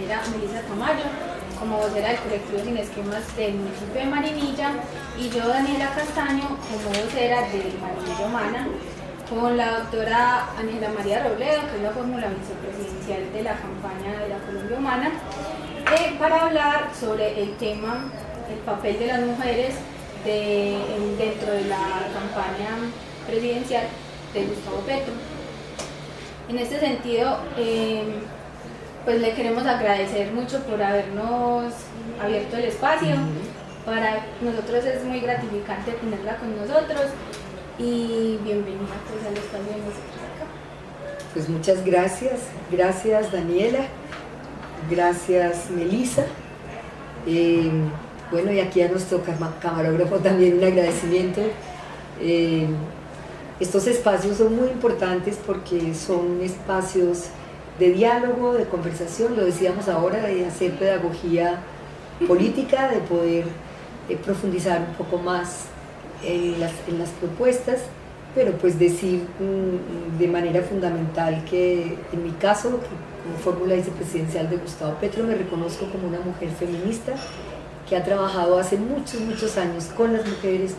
compañera Melissa Tamayo, como vocera del colectivo Sin Esquemas del municipio de Marinilla, y yo, Daniela Castaño, como vocera de Marinilla Humana, con la doctora Ángela María Robledo, que es la fórmula vicepresidencial de la campaña de la Colombia Humana, para hablar sobre el tema, el papel de las mujeres dentro de la campaña presidencial de Gustavo Petro. En este sentido, pues le queremos agradecer mucho por habernos abierto el espacio. Para nosotros es muy gratificante tenerla con nosotros y bienvenida pues al espacio de nosotros acá. Pues muchas gracias, gracias Daniela, gracias Melissa. Bueno, y aquí a nuestro camarógrafo también un agradecimiento. Estos espacios son muy importantes porque son espacios de diálogo, de conversación, lo decíamos ahora, de hacer pedagogía política, de poder profundizar un poco más en las propuestas, pero pues decir de manera fundamental que en mi caso, como fórmula vicepresidencial de Gustavo Petro, me reconozco como una mujer feminista que ha trabajado hace muchos años con las mujeres,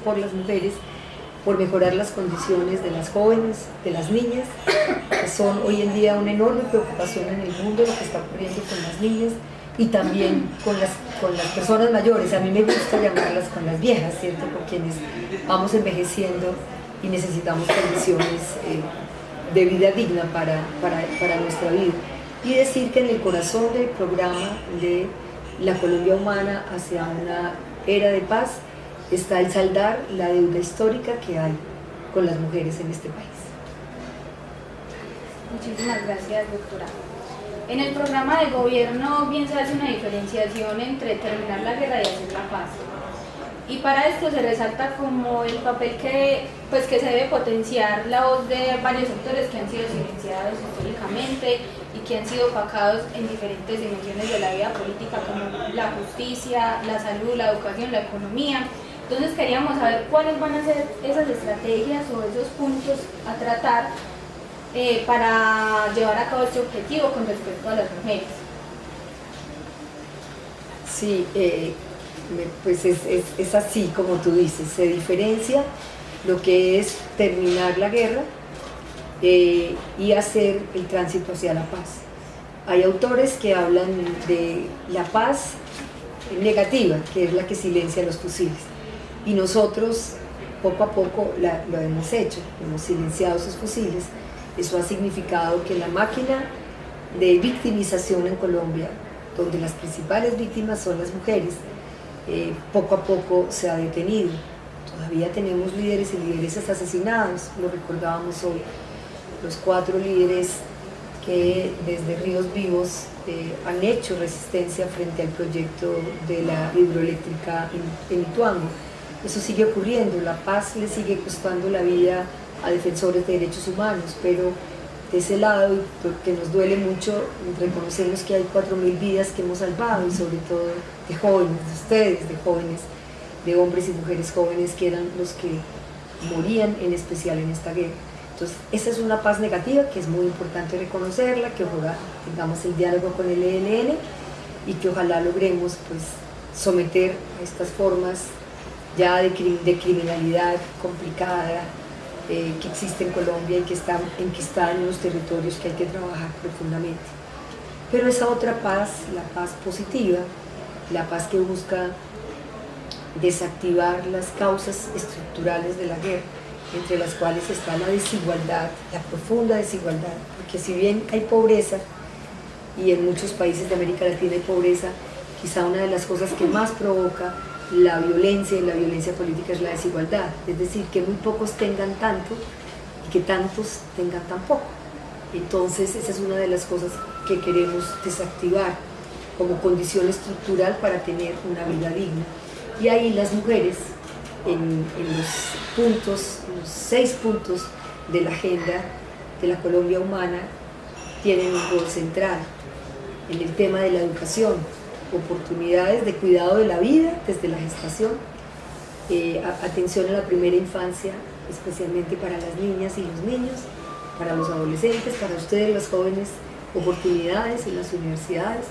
por mejorar las condiciones de las jóvenes, de las niñas, que son hoy en día una enorme preocupación en el mundo, lo que está ocurriendo con las niñas y también con las personas mayores. A mí me gusta llamarlas con las viejas, ¿cierto? Por quienes vamos envejeciendo y necesitamos condiciones de vida digna para nuestra vida. Y decir que en el corazón del programa de la Colombia Humana hacia una era de paz está el saldar la deuda histórica que hay con las mujeres en este país. Muchísimas gracias, doctora. En el programa de gobierno bien se hace una diferenciación entre terminar la guerra y hacer la paz. Y para esto se resalta como el papel que se debe potenciar la voz de varios sectores que han sido silenciados históricamente y que han sido opacados en diferentes dimensiones de la vida política, como la justicia, la salud, la educación, la economía. Entonces queríamos saber cuáles van a ser esas estrategias o esos puntos a tratar para llevar a cabo este objetivo con respecto a las mujeres. Sí, pues es así como tú dices, se diferencia lo que es terminar la guerra y hacer el tránsito hacia la paz. Hay autores que hablan de la paz negativa, que es la que silencia los fusiles, y nosotros poco a poco lo hemos hecho, hemos silenciado esos fusiles. Eso ha significado que la máquina de victimización en Colombia, donde las principales víctimas son las mujeres, poco a poco se ha detenido. Todavía tenemos líderes y lideresas asesinados, lo recordábamos hoy, los 4 líderes que desde Ríos Vivos han hecho resistencia frente al proyecto de la hidroeléctrica en Ituango. Eso sigue ocurriendo, la paz le sigue costando la vida a defensores de derechos humanos, pero de ese lado, y porque nos duele mucho, reconocemos que hay 4.000 vidas que hemos salvado, y sobre todo de jóvenes, de ustedes, de jóvenes, de hombres y mujeres jóvenes que eran los que morían en especial en esta guerra. Entonces, esa es una paz negativa que es muy importante reconocerla, que ojalá tengamos el diálogo con el ELN y que ojalá logremos pues someter a estas formas ya de criminalidad complicada que existe en Colombia y que está enquistada en unos territorios que hay que trabajar profundamente. Pero esa otra paz, la paz positiva, la paz que busca desactivar las causas estructurales de la guerra, entre las cuales está la desigualdad, la profunda desigualdad, porque si bien hay pobreza, y en muchos países de América Latina hay pobreza, quizá una de las cosas que más provoca la violencia y la violencia política es la desigualdad, es decir, que muy pocos tengan tanto y que tantos tengan tan poco. Entonces esa es una de las cosas que queremos desactivar como condición estructural para tener una vida digna. Y ahí las mujeres, en los 6 puntos de la agenda de la Colombia Humana, tienen un rol central en el tema de la educación, oportunidades de cuidado de la vida desde la gestación, atención a la primera infancia, especialmente para las niñas y los niños, para los adolescentes, para ustedes los jóvenes, oportunidades en las universidades,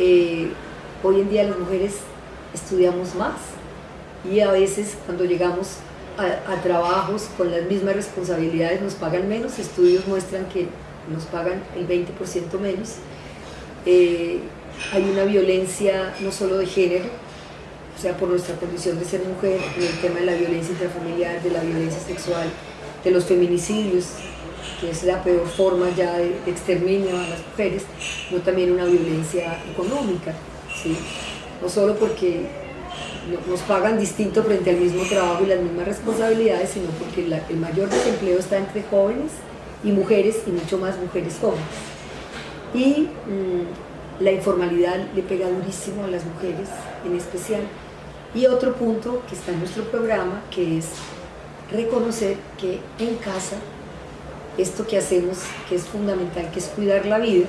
Hoy en día las mujeres estudiamos más y a veces cuando llegamos a trabajos con las mismas responsabilidades nos pagan menos. Estudios muestran que nos pagan el 20% menos. Hay una violencia no solo de género, o sea, por nuestra condición de ser mujer, en el tema de la violencia intrafamiliar, de la violencia sexual, de los feminicidios, que es la peor forma ya de exterminio a las mujeres, no también una violencia económica, ¿sí? No solo porque nos pagan distinto frente al mismo trabajo y las mismas responsabilidades, sino porque el mayor desempleo está entre jóvenes y mujeres, y mucho más mujeres jóvenes. Y la informalidad le pega durísimo a las mujeres en especial. Y otro punto que está en nuestro programa, que es reconocer que en casa esto que hacemos, que es fundamental, que es cuidar la vida,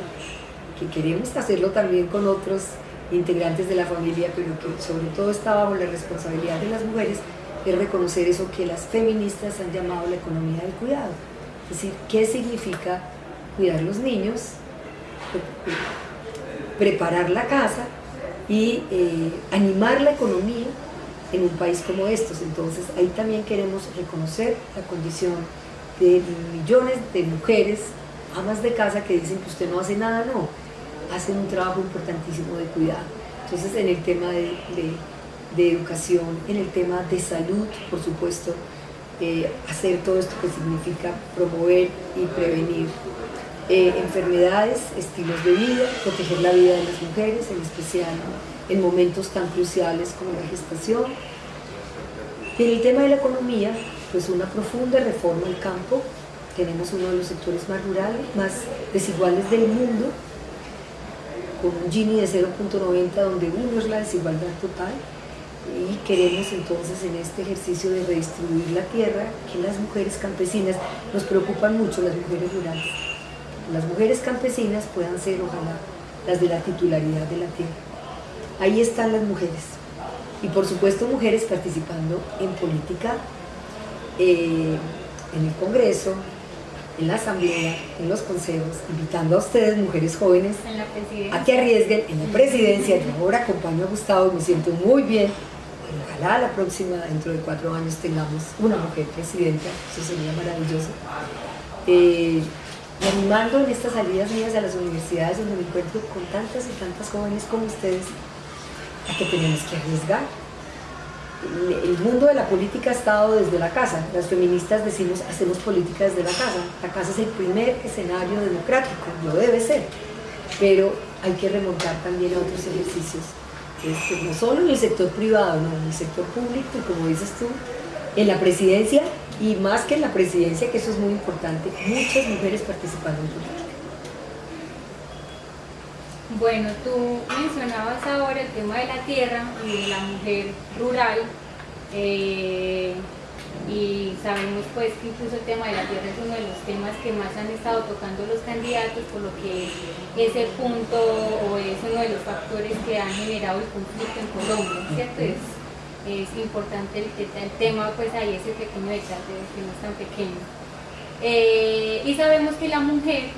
que queremos hacerlo también con otros integrantes de la familia, pero que sobre todo está bajo la responsabilidad de las mujeres, es reconocer eso que las feministas han llamado la economía del cuidado. Es decir, ¿qué significa cuidar los niños, preparar la casa y animar la economía en un país como estos? Entonces ahí también queremos reconocer la condición de millones de mujeres, amas de casa, que dicen que usted no hace nada, no, hacen un trabajo importantísimo de cuidado. Entonces en el tema de educación, en el tema de salud, por supuesto, hacer todo esto que significa promover y prevenir enfermedades, estilos de vida, proteger la vida de las mujeres, en especial en momentos tan cruciales como la gestación. Y en el tema de la economía, pues una profunda reforma al campo. Tenemos uno de los sectores más rurales, más desiguales del mundo, con un Gini de 0.90, donde 1 es la desigualdad total. Y queremos entonces en este ejercicio de redistribuir la tierra, que las mujeres campesinas, nos preocupan mucho las mujeres rurales, las mujeres campesinas puedan ser, ojalá, las de la titularidad de la tierra. Ahí están las mujeres. Y por supuesto mujeres participando en política, en el Congreso, en la Asamblea, en los consejos, invitando a ustedes, mujeres jóvenes, a que arriesguen en la presidencia. Yo ahora acompaño a Gustavo y me siento muy bien. Ojalá la próxima, dentro de 4 años, tengamos una mujer presidenta, eso sería maravilloso. Y animando en estas salidas mías a las universidades, donde me encuentro con tantas y tantas jóvenes como ustedes, a que tenemos que arriesgar. El mundo de la política ha estado desde la casa. Las feministas decimos, hacemos política desde la casa. La casa es el primer escenario democrático, lo debe ser, pero hay que remontar también a otros ejercicios, no solo en el sector privado, no, en el sector público, y como dices tú, en la presidencia, y más que en la presidencia, que eso es muy importante, muchas mujeres participando en política. Bueno, tú mencionabas ahora el tema de la tierra y de la mujer rural, y sabemos pues que incluso el tema de la tierra es uno de los temas que más han estado tocando los candidatos, por lo que ese punto o es uno de los factores que han generado el conflicto en Colombia, ¿cierto? Es importante el tema, pues hay ese pequeño detalle que no es tan pequeño. Y sabemos que la mujer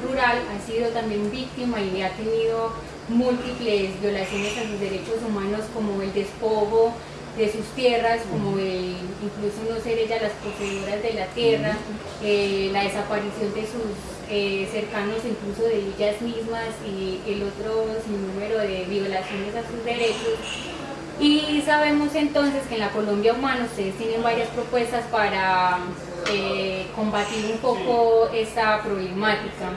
rural ha sido también víctima y ha tenido múltiples violaciones a sus derechos humanos, como el despojo de sus tierras, como el incluso no ser ellas las poseedoras de la tierra, la desaparición de sus cercanos, incluso de ellas mismas, y el otro sinnúmero de violaciones a sus derechos. Y sabemos entonces que en la Colombia Humana ustedes tienen varias propuestas para combatir un poco esta problemática.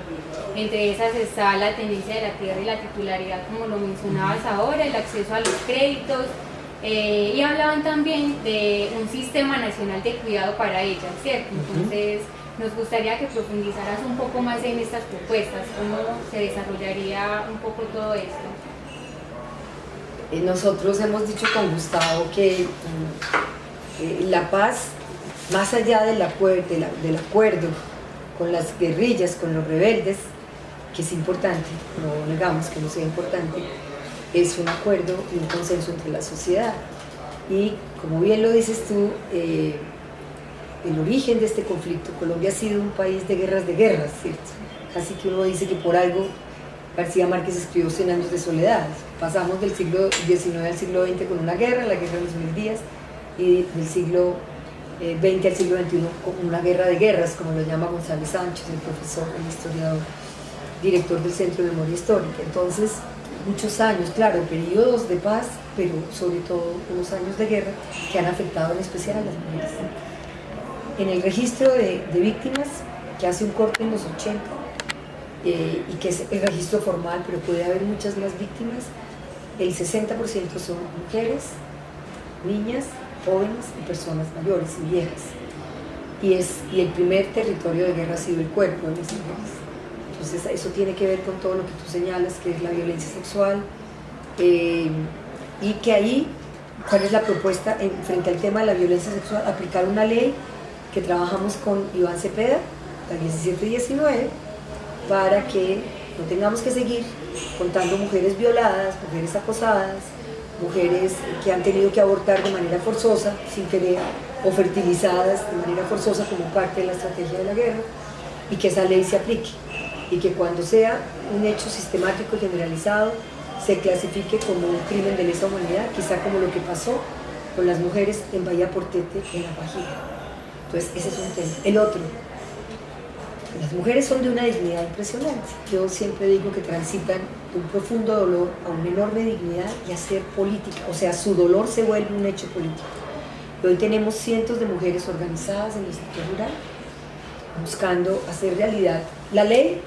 Entre esas está la tenencia de la tierra y la titularidad, como lo mencionabas ahora, el acceso a los créditos, y hablaban también de un sistema nacional de cuidado para ellas, ¿cierto? Entonces nos gustaría que profundizaras un poco más en estas propuestas, cómo se desarrollaría un poco todo esto. Nosotros hemos dicho con Gustavo que la paz, más allá del acuerdo con las guerrillas, con los rebeldes, que es importante, no negamos que no sea importante, es un acuerdo y un consenso entre la sociedad. Y como bien lo dices tú, el origen de este conflicto, Colombia ha sido un país de guerras, ¿cierto? Casi que uno dice que por algo García Márquez escribió 100 años de soledad. Pasamos del siglo XIX al siglo XX con una guerra, la guerra de los 1000 días, y del siglo XX al siglo XXI con una guerra de guerras, como lo llama González Sánchez, el profesor, el historiador, director del Centro de Memoria Histórica. Entonces, muchos años, claro, periodos de paz, pero sobre todo unos años de guerra que han afectado en especial a las mujeres. En el registro de víctimas, que hace un corte en los 80, y que es el registro formal, pero puede haber muchas más víctimas, el 60% son mujeres, niñas, jóvenes y personas mayores y viejas. Y el primer territorio de guerra ha sido el cuerpo de las mujeres. Entonces eso tiene que ver con todo lo que tú señalas, que es la violencia sexual, y que ahí, ¿cuál es la propuesta frente al tema de la violencia sexual? Aplicar una ley que trabajamos con Iván Cepeda, la 1719, para que no tengamos que seguir contando mujeres violadas, mujeres acosadas, mujeres que han tenido que abortar de manera forzosa, sin querer, o fertilizadas de manera forzosa como parte de la estrategia de la guerra, y que esa ley se aplique, y que cuando sea un hecho sistemático y generalizado, se clasifique como un crimen de lesa humanidad, quizá como lo que pasó con las mujeres en Bahía Portete, en La Guajira. Entonces, ese es un tema. El otro, las mujeres son de una dignidad impresionante. Yo siempre digo que transitan de un profundo dolor a una enorme dignidad y a ser política. O sea, su dolor se vuelve un hecho político. Y hoy tenemos cientos de mujeres organizadas en el sector rural buscando hacer realidad la ley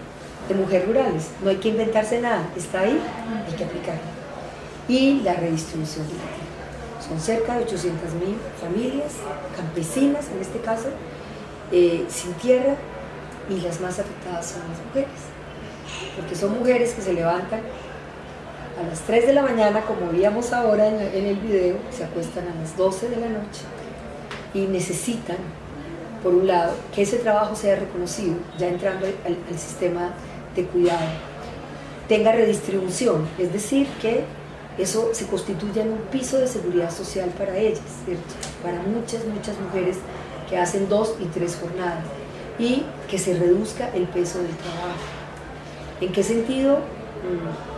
de mujeres rurales. No hay que inventarse nada, está ahí, hay que aplicarla. Y la redistribución de la tierra. Son cerca de 800.000 familias, campesinas en este caso, sin tierra, y las más afectadas son las mujeres, porque son mujeres que se levantan a las 3 de la mañana, como veíamos ahora en el video, se acuestan a las 12 de la noche y necesitan, por un lado, que ese trabajo sea reconocido, ya entrando al sistema de cuidado, tenga redistribución, es decir, que eso se constituya en un piso de seguridad social para ellas, ¿cierto? Para muchas mujeres que hacen 2 y 3 jornadas, y que se reduzca el peso del trabajo. ¿En qué sentido?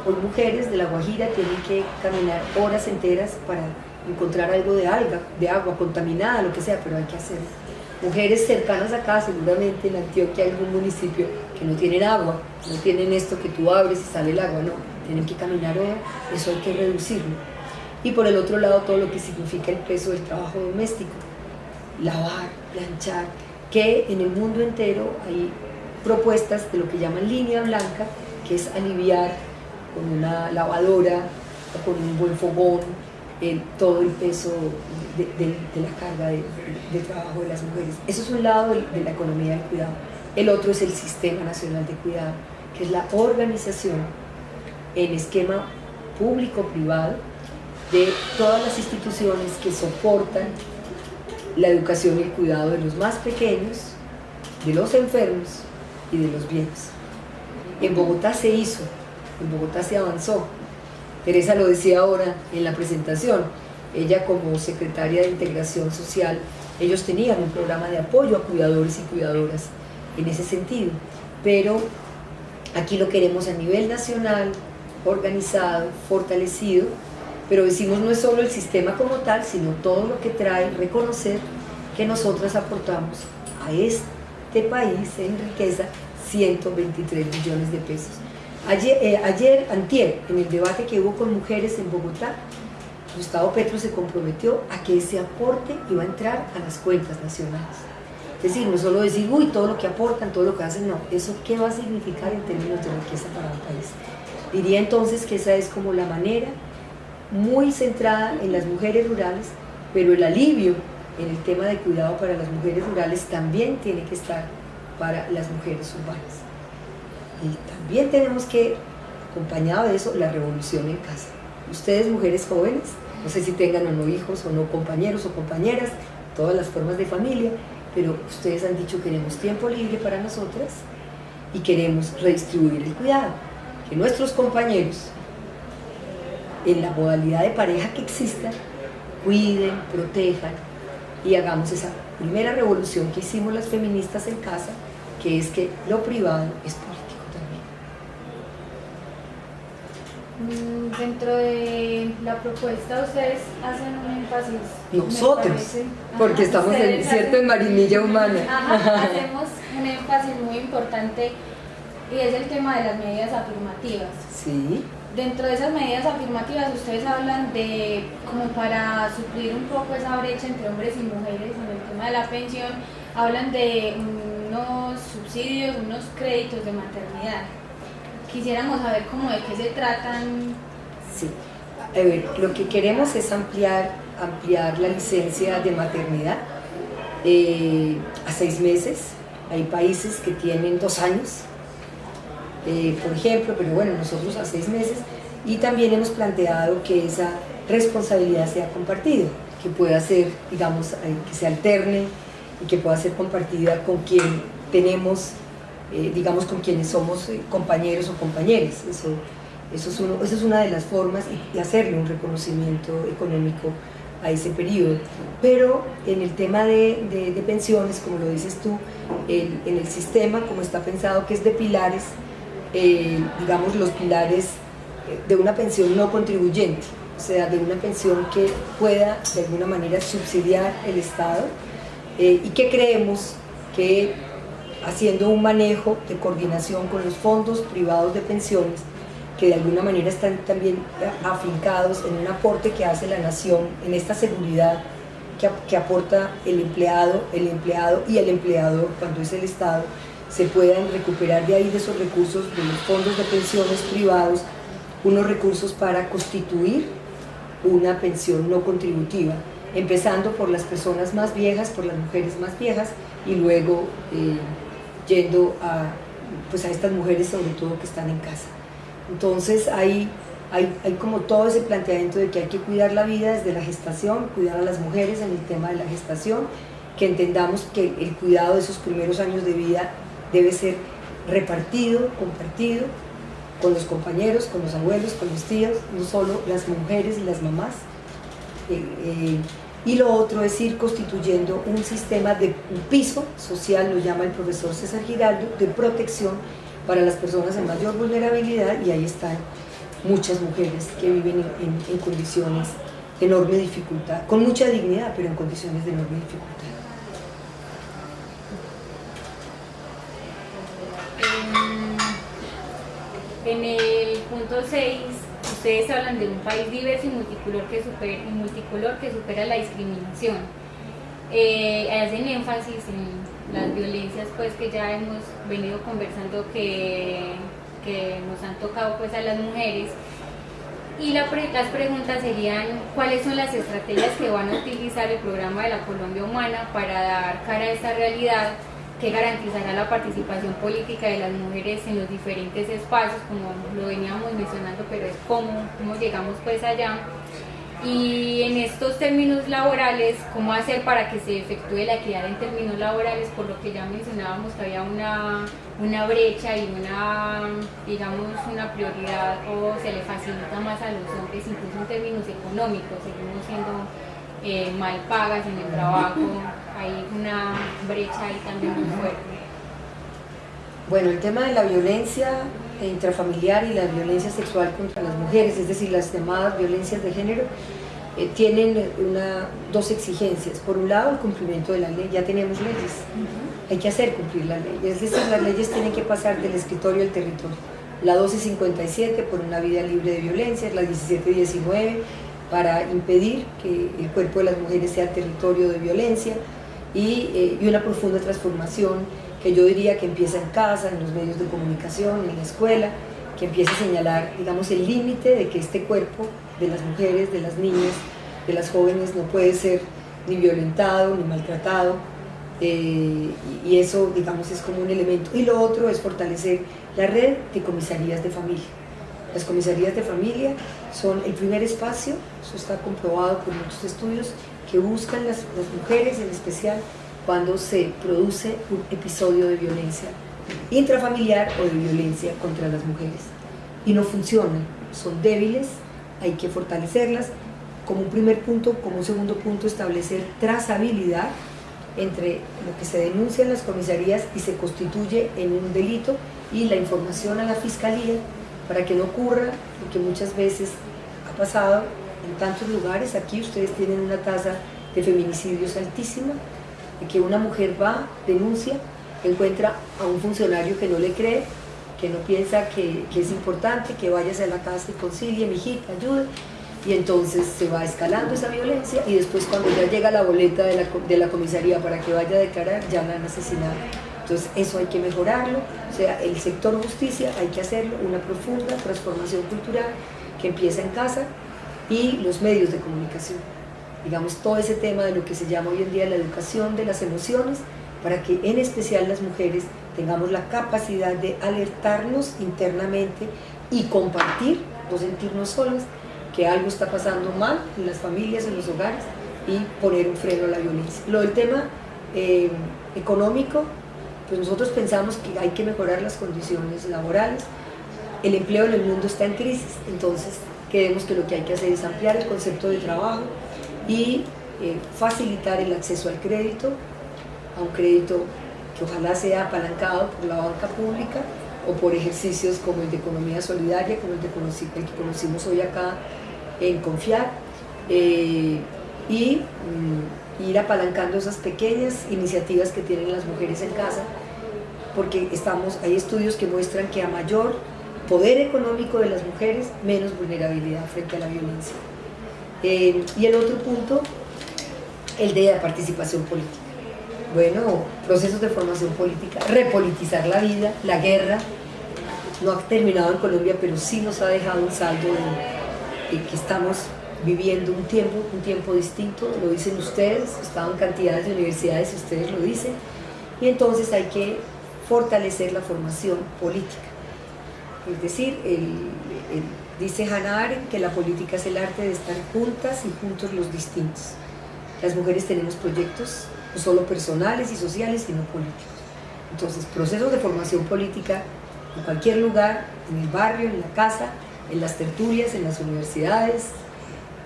Hoy mujeres de La Guajira tienen que caminar horas enteras para encontrar algo de agua contaminada, lo que sea, pero hay que hacerlo. Mujeres cercanas acá, seguramente en Antioquia, algún municipio que no tienen agua, no tienen esto que tú abres y sale el agua, no, tienen que caminar horas, eso hay que reducirlo. Y por el otro lado, todo lo que significa el peso del trabajo doméstico, lavar, planchar, que en el mundo entero hay propuestas de lo que llaman línea blanca, que es aliviar con una lavadora o con un buen fogón todo el peso de la carga de trabajo de las mujeres. Eso es un lado de la economía del cuidado. El otro es el Sistema Nacional de Cuidado, que es la organización en esquema público-privado de todas las instituciones que soportan la educación y el cuidado de los más pequeños, de los enfermos y de los viejos. En Bogotá se hizo, en Bogotá se avanzó. Teresa lo decía ahora en la presentación, ella como secretaria de Integración Social, ellos tenían un programa de apoyo a cuidadores y cuidadoras en ese sentido, pero aquí lo queremos a nivel nacional, organizado, fortalecido, pero decimos no es solo el sistema como tal, sino todo lo que trae reconocer que nosotras aportamos a este país en riqueza 123 millones de pesos. Antier, en el debate que hubo con mujeres en Bogotá, Gustavo Petro se comprometió a que ese aporte iba a entrar a las cuentas nacionales. Es decir, no solo decir, uy, todo lo que aportan, todo lo que hacen, no, eso qué va a significar en términos de riqueza para el país. Diría entonces que esa es como la manera muy centrada en las mujeres rurales, pero el alivio en el tema de cuidado para las mujeres rurales también tiene que estar para las mujeres urbanas. Y también tenemos que, acompañado de eso, la revolución en casa. Ustedes, mujeres jóvenes, no sé si tengan o no hijos o no compañeros o compañeras, todas las formas de familia, pero ustedes han dicho queremos tiempo libre para nosotras y queremos redistribuir el cuidado, que nuestros compañeros en la modalidad de pareja que exista cuiden, protejan y hagamos esa primera revolución que hicimos las feministas en casa, que es que lo privado es político también. Dentro de la propuesta ustedes hacen un énfasis. Nosotros, me parece, porque estamos en, ¿cierto?, en Marinilla Humana. Ajá, hacemos un énfasis muy importante y es el tema de las medidas afirmativas. Sí. Dentro de esas medidas afirmativas ustedes hablan de, como para suplir un poco esa brecha entre hombres y mujeres en el tema de la pensión, hablan de unos subsidios, unos créditos de maternidad. Quisiéramos saber cómo de qué se tratan. Sí. A ver, lo que queremos es ampliar la licencia de maternidad a 6 meses. Hay países que tienen 2 años. Por ejemplo, pero bueno, nosotros a 6 meses, y también hemos planteado que esa responsabilidad sea compartida, que pueda ser, digamos, que se alterne y que pueda ser compartida con quien tenemos, digamos, con quienes somos compañeros o compañeras. Eso es una de las formas de hacerle un reconocimiento económico a ese periodo. Pero en el tema de pensiones, como lo dices tú, en el sistema, como está pensado, que es de pilares, digamos, los pilares de una pensión no contribuyente, o sea, de una pensión que pueda de alguna manera subsidiar el Estado, y que creemos que haciendo un manejo de coordinación con los fondos privados de pensiones, que de alguna manera están también afincados en un aporte que hace la nación, en esta seguridad que aporta el empleado y el empleador, cuando es el Estado, se puedan recuperar de ahí, de esos recursos, de los fondos de pensiones privados, unos recursos para constituir una pensión no contributiva, empezando por las personas más viejas, por las mujeres más viejas, y luego yendo a estas mujeres sobre todo que están en casa. Entonces hay como todo ese planteamiento de que hay que cuidar la vida desde la gestación, cuidar a las mujeres en el tema de la gestación, que entendamos que el cuidado de esos primeros años de vida debe ser repartido, compartido con los compañeros, con los abuelos, con los tíos, no solo las mujeres y las mamás. Y lo otro es ir constituyendo un sistema de un piso social, lo llama el profesor César Giraldo, de protección para las personas en mayor vulnerabilidad, y ahí están muchas mujeres que viven en condiciones de enorme dificultad, con mucha dignidad, pero en condiciones de enorme dificultad. En el punto 6, ustedes hablan de un país diverso y multicolor que supera la discriminación. Hacen énfasis en las violencias pues, que ya hemos venido conversando que nos han tocado pues, a las mujeres. Y las preguntas serían, ¿cuáles son las estrategias que van a utilizar el programa de la Colombia Humana para dar cara a esta realidad que garantizará la participación política de las mujeres en los diferentes espacios, como lo veníamos mencionando, pero es cómo llegamos pues allá? Y en estos términos laborales, ¿cómo hacer para que se efectúe la equidad en términos laborales? Por lo que ya mencionábamos que había una brecha y una prioridad, o se le facilita más a los hombres, incluso en términos económicos, seguimos siendo mal pagas en el trabajo, hay una brecha ahí también muy fuerte. Bueno, el tema de la violencia intrafamiliar y la violencia sexual contra las mujeres, es decir, las llamadas violencias de género, tienen dos exigencias. Por un lado, el cumplimiento de la ley. Ya tenemos leyes, hay que hacer cumplir la ley, es decir, las leyes tienen que pasar del escritorio al territorio. La 1257 por una vida libre de violencia, la 1719 para impedir que el cuerpo de las mujeres sea territorio de violencia, y una profunda transformación que yo diría que empieza en casa, en los medios de comunicación, en la escuela, que empieza a señalar, digamos, el límite de que este cuerpo de las mujeres, de las niñas, de las jóvenes no puede ser ni violentado ni maltratado, y eso, digamos, es como un elemento. Y lo otro es fortalecer la red de comisarías de familia. Las comisarías de familia son el primer espacio, eso está comprobado por muchos estudios, que buscan las mujeres en especial cuando se produce un episodio de violencia intrafamiliar o de violencia contra las mujeres. Y no funcionan, son débiles, hay que fortalecerlas. Como un primer punto, como un segundo punto, establecer trazabilidad entre lo que se denuncia en las comisarías y se constituye en un delito, y la información a la fiscalía para que no ocurra lo que muchas veces ha pasado en tantos lugares. Aquí ustedes tienen una tasa de feminicidios altísima, de que una mujer va, denuncia, encuentra a un funcionario que no le cree, que no piensa que es importante, que vayas a la casa y concilie, mijita, ayude, y entonces se va escalando esa violencia, y después cuando ya llega la boleta de la comisaría para que vaya a declarar, ya la han asesinado. Entonces eso hay que mejorarlo, o sea, el sector justicia hay que hacerlo, una profunda transformación cultural que empieza en casa, y los medios de comunicación, digamos, todo ese tema de lo que se llama hoy en día la educación de las emociones, para que en especial las mujeres tengamos la capacidad de alertarnos internamente y compartir, no sentirnos solas, que algo está pasando mal en las familias, en los hogares, y poner un freno a la violencia. Lo del tema económico, pues nosotros pensamos que hay que mejorar las condiciones laborales. El empleo en el mundo está en crisis, entonces creemos que lo que hay que hacer es ampliar el concepto de trabajo y facilitar el acceso al crédito, a un crédito que ojalá sea apalancado por la banca pública o por ejercicios como el de economía solidaria, como el que conocimos hoy acá en Confiar, y ir apalancando esas pequeñas iniciativas que tienen las mujeres en casa, porque hay estudios que muestran que a mayor poder económico de las mujeres, menos vulnerabilidad frente a la violencia. Y el otro punto, el de la participación política. Bueno, procesos de formación política, repolitizar la vida, la guerra, no ha terminado en Colombia, pero sí nos ha dejado un saldo de que estamos viviendo un tiempo distinto, lo dicen ustedes, estaban cantidades de universidades, ustedes lo dicen, y entonces hay que fortalecer la formación política. Es decir, dice Hannah Arendt que la política es el arte de estar juntas y juntos los distintos. Las mujeres tenemos proyectos no solo personales y sociales, sino políticos. Entonces, procesos de formación política en cualquier lugar, en el barrio, en la casa, en las tertulias, en las universidades,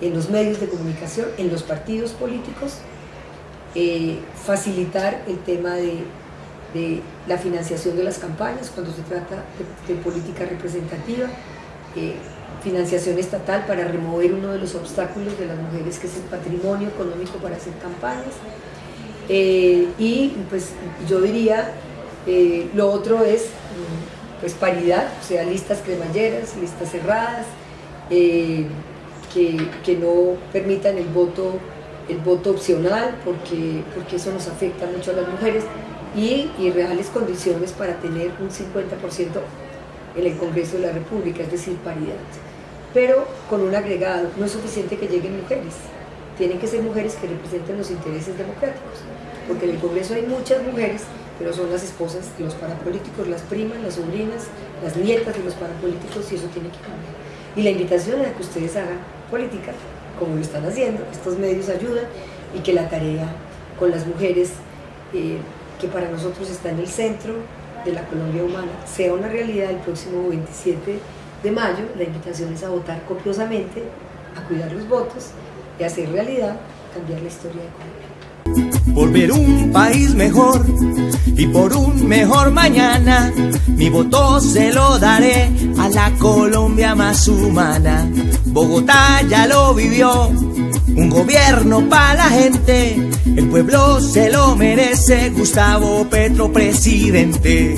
en los medios de comunicación, en los partidos políticos, facilitar el tema de la financiación de las campañas cuando se trata de política representativa, financiación estatal para remover uno de los obstáculos de las mujeres, que es el patrimonio económico para hacer campañas, y pues yo diría, lo otro es pues paridad, o sea, listas cremalleras, listas cerradas, que no permitan el voto opcional, porque eso nos afecta mucho a las mujeres, y reales condiciones para tener un 50% en el Congreso de la República, es decir, paridad. Pero con un agregado, no es suficiente que lleguen mujeres, tienen que ser mujeres que representen los intereses democráticos, porque en el Congreso hay muchas mujeres, pero son las esposas de los parapolíticos, las primas, las sobrinas, las nietas de los parapolíticos, y eso tiene que cambiar. Y la invitación es a que ustedes hagan política, como lo están haciendo, estos medios ayudan, y que la tarea con las mujeres, que para nosotros está en el centro de la Colombia humana, sea una realidad el próximo 27 de mayo. La invitación es a votar copiosamente, a cuidar los votos y a hacer realidad, cambiar la historia de Colombia. Por ver un país mejor y por un mejor mañana, mi voto se lo daré a la Colombia más humana. Bogotá ya lo vivió, un gobierno para la gente, el pueblo se lo merece, Gustavo Petro presidente.